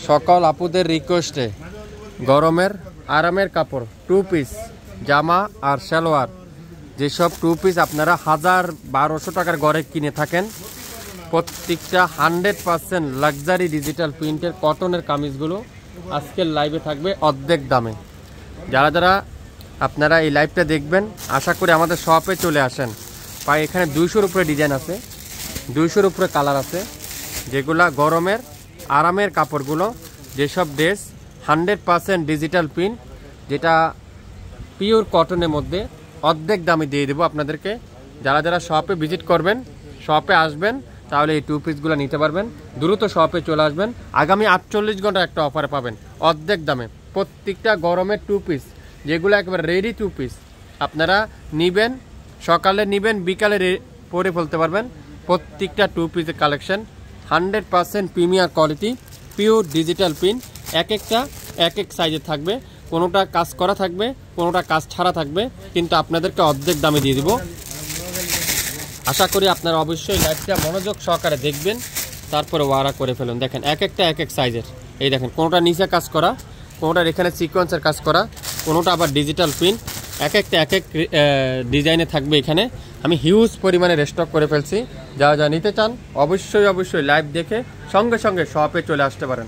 সকল আপুদের রিকোয়েস্টে গরমের আরামের কাপড় 2 পিস জামা আর সালোয়ার, যেসব 2 পিস আপনারা 1000-1200 টাকার ঘরে কিনে থাকেন, প্রত্যেকটা 100% লাক্সারি ডিজিটাল প্রিন্টের কটনের কামিজগুলো আজকের লাইভে থাকবে অর্ধেক দামে। যারা যারা আপনারা এই লাইভটা দেখবেন, আশা করি আমাদের শপে চলে আসেন। পাই এখানে 200-র উপরে ডিজাইন আছে, 200-র উপরে কালার আছে, যেগুলা গরমের আরামের কাপড়গুলো, যেসব ড্রেস 100% ডিজিটাল প্রিন্ট, যেটা পিওর কটনের মধ্যে অর্ধেক দামে দিয়ে দেবো আপনাদেরকে। যারা যারা শপে ভিজিট করবেন, শপে আসবেন, তাহলে এই 2 পিসগুলো নিতে পারবেন। দ্রুত শপে চলে আসবেন। আগামী 48 ঘন্টা একটা অফারে পাবেন অর্ধেক দামে প্রত্যেকটা গরমের 2 পিস, যেগুলো একেবারে রেডি 2 পিস। আপনারা নিবেন, সকালে নিবেন, বিকালে পরে ফেলতে পারবেন। প্রত্যেকটা 2 পিসের collection 100% premier quality, pure digital print. এক একটা এক এক সাইজে থাকবে, কোনোটা কাজ করা থাকবে, কোনোটা কাজ ছাড়া থাকবে, কিন্তু আপনাদেরকে অর্ধেক দামে দিয়ে দিব। আশা করি আপনারা অবশ্যই লাইভটা মনোযোগ সহকারে দেখবেন, তারপরে ওয়ারা করে ফেলুন। দেখেন এক একটা এক এক সাইজের। এই দেখেন কোনোটা নিচে কাজ করা, কোনোটার এখানে সিকোয়েন্সের কাজ করা, কোনোটা আবার ডিজিটাল প্রিন্ট। এক একটা এক এক ডিজাইনে থাকবে। এখানে আমি হিউজ পরিমাণে রেস্টক করে ফেলছি। যারা যা নিতে চান অবশ্যই লাইভ দেখে সঙ্গে সঙ্গে শপে চলে আসতে পারেন।